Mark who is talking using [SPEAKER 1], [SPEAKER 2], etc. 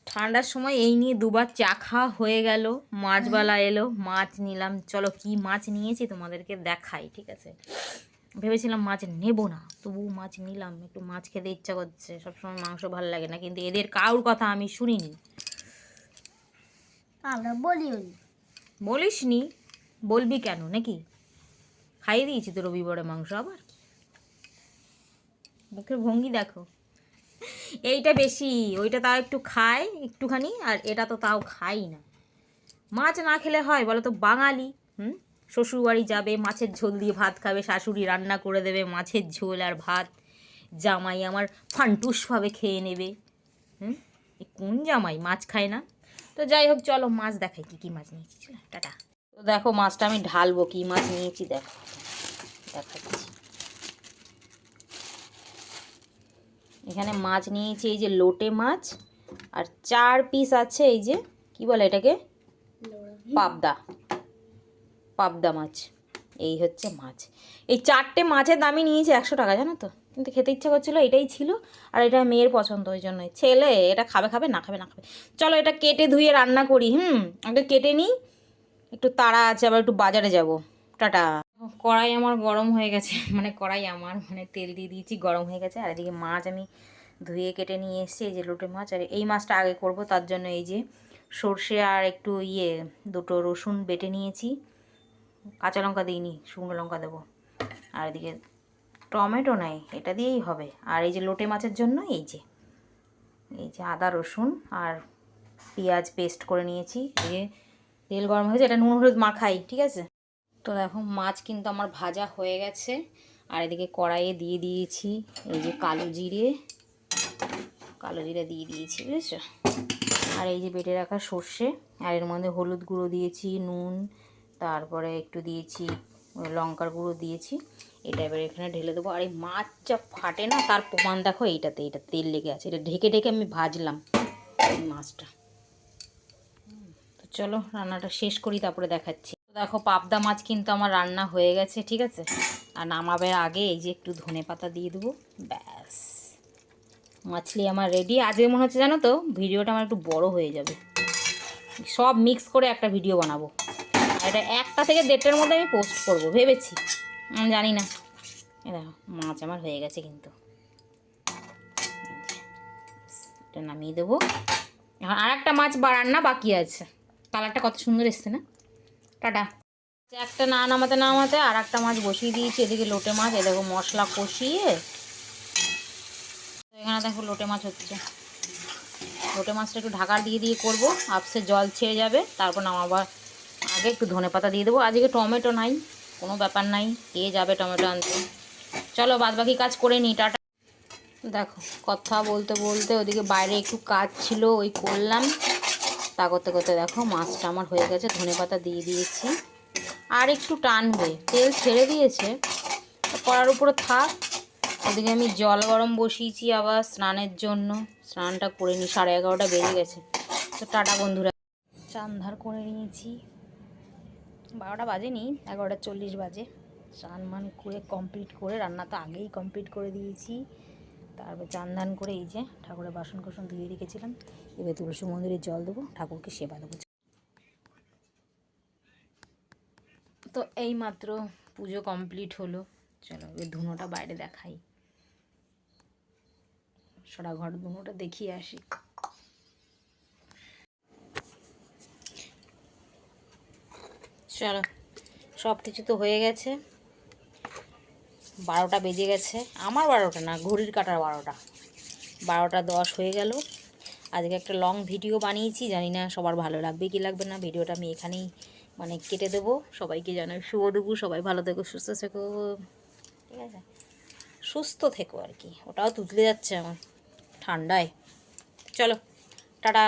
[SPEAKER 1] ঠান্ডার সময় এই নিয়ে দুবার চা খাওয়া হয়ে গেল। মাছবালা এলো, মাছ নিলাম। চলো কি মাছ নিয়েছি তোমাদেরকে দেখাই, ঠিক আছে? ভেবেছিলাম মাছ নেব না, তবু মাছ নিলাম। একটু মাছ খেতে ইচ্ছা করছে, সবসময় মাংস ভালো লাগে না, কিন্তু এদের কারোর কথা আমি শুনিনি। বলিস নি? বলবি কেন নাকি? খাইয়ে দিয়েছি তো রবিবারে মাংস, আবার মুখের ভঙ্গি দেখো। এইটা বেশি, ওইটা তাও একটু খায় একটুখানি, আর এটা তো তাও খাই না। মাছ না খেলে হয় বলো তো? বাঙালি, শ্বশুরবাড়ি যাবে, মাছের ঝোল দিয়ে ভাত খাবে, শাশুড়ি রান্না করে দেবে মাছের ঝোল আর ভাত, জামাই আমার ফান্টুসভাবে খেয়ে নেবে। কোন জামাই মাছ খায় না? তো যাই হোক, চলো মাছ দেখাই কী কী মাছ নিয়েছি। চলো টাটা। তো দেখো মাছটা আমি ঢালবো, কী মাছ নিয়েছি দেখো, দেখাচ্ছি। এখানে মাছ নিয়েছি এই যে লোটে মাছ, আর 4 পিস আছে এই যে কি বলে এটাকে, পাবদা মাছ। এই হচ্ছে মাছ। এই 4টে মাছের দামই নিয়েছি 100 টাকা, জানো তো? কিন্তু খেতে ইচ্ছা করছিলো, এটাই ছিল। আর এটা মেয়ের পছন্দ, ওই জন্যই। ছেলে এটা খাবে না খাবে। চলো এটা কেটে ধুয়ে রান্না করি। আগে কেটে নিই, একটু তাড়া আছে, আবার একটু বাজারে যাব। টাটা। কড়াই আমার গরম হয়ে গেছে, মানে তেল দিয়ে দিয়েছি, গরম হয়ে গেছে। আর এদিকে মাছ আমি ধুয়ে কেটে নিয়ে এসেছি, এই যে লোটে মাছ। আর এই মাছটা আগে করব, তার জন্য এই যে সর্ষে আর একটু 2টো রসুন বেটে নিয়েছি। কাঁচা লঙ্কা দিইনি, শুকনো লঙ্কা দেবো। আর এদিকে টমেটো নেই, এটা দিয়েই হবে। আর এই যে লোটে মাছের জন্য এই যে আদা রসুন আর পেঁয়াজ পেস্ট করে নিয়েছি। দিয়ে তেল গরম হয়েছে, এটা নুন হলুদ মাখাই, ঠিক আছে? তো দেখো মাছ কিন্তু আমার ভাজা হয়ে গেছে। আর এদিকে কড়াইয়ে দিয়ে দিয়েছি এই যে কালো জিরে দিয়ে দিয়েছি, বুঝেছো? আর এই যে বেটে রাখা সর্ষে, আর এর মধ্যে হলুদ গুঁড়ো দিয়েছি, নুন, তারপরে একটু দিয়েছি লঙ্কার গুঁড়ো দিয়েছি। এটা এবার এখানে ঢেলে দেবো। আর এই মাছ যা ফাটে না, তার প্রমাণ দেখো এইটাতে, এটা তেল লেগে আছে। এটা ঢেকে আমি ভাজলাম এই মাছটা। তো চলো রান্নাটা শেষ করি, তারপরে দেখাচ্ছি। দেখো পাবদা মাছ কিন্তু আমার রান্না হয়ে গেছে, ঠিক আছে? আর নামাবার আগে এই যে একটু ধনেপাতা দিয়ে দেবো, ব্যাস মাছলি আমার রেডি। আজকে মনে হচ্ছে জানো তো, ভিডিওটা আমার একটু বড় হয়ে যাবে, সব মিক্স করে একটা ভিডিও বানাবো। আর এটা 1টা থেকে 1:30টার মধ্যে আমি পোস্ট করবো ভেবেছি, আমি জানি না। এটা মাছ আমার হয়ে গেছে কিন্তু, এটা নামিয়ে দেবো। এখন আর একটা মাছ রান্না বাকি আছে। কালারটা কত সুন্দর এসছে না? টাটা। একটা না নামাতে আর একটা মাছ বসিয়ে দিয়েছি, এদিকে লোটে মাছ। এ দেখো মশলা কষিয়ে, এখানে দেখো লোটে মাছ হচ্ছে। লোটে মাছটা একটু ঢাকা দিয়ে করবো, আপসে জল ছেড়ে যাবে। তারপর নামাবার আগে একটু ধনেপাতা দিয়ে দেবো। আজকে টমেটো নাই, কোনো ব্যাপার নাই, কে যাবে টমেটো আনতে। চলো বাদবাকি কাজ করে নিই, টাটা। দেখো কথা বলতে বলতে ওদিকে বাইরে একটু কাজ ছিল, ওই করলাম। তা করতে করতে দেখো মাছটা আমার হয়ে গেছে। ধনেপাতা দিয়ে দিয়েছি, আর একটু টানবে, তেল ছেড়ে দিয়েছে, কড়ার উপরে থাক। ওদিকে আমি জল গরম বসিয়েছি আবার স্নানের জন্য, স্নানটা করে নিই। 11:30টা বেজে গেছে। তো টাটা বন্ধুরা। চান ধার করে নিয়েছি, 12টা বাজেনি, 11:40 বাজে। স্নান মান করে কমপ্লিট করে, রান্না তো আগেই কমপ্লিট করে দিয়েছি। তারপর চান ধান করে এই যে ঠাকুরের বাসন কোসন ধুয়ে রেখেছিলাম। এবার তুলসী মন্দিরে জল দেবো, ঠাকুরকে সেবা দেবো। তো এই মাত্র পুজো কমপ্লিট হলো। চলো এবার ধুনোটা বাইরে দেখাই, সরাঘর ধুনোটা দেখিয়ে আসি। চলো সব কিছু তো হয়ে গেছে, 12টা বেজে গেছে। আমার 12টা না, ঘড়ির কাঁটার 12:10 হয়ে গেল। আজকে একটা লং ভিডিও বানিয়েছি, জানি না সবার ভালো লাগবে কি লাগবে না। ভিডিওটা আমি এখানেই কেটে দেবো। সবাইকে জানাই শুভ দুপুর, সবাই ভালো থেকো, সুস্থ থেকো, ঠিক আছে? সুস্থ থেকো আর কি, ওটাও তুতলে যাচ্ছে আমার ঠান্ডায়। চলো টাটা।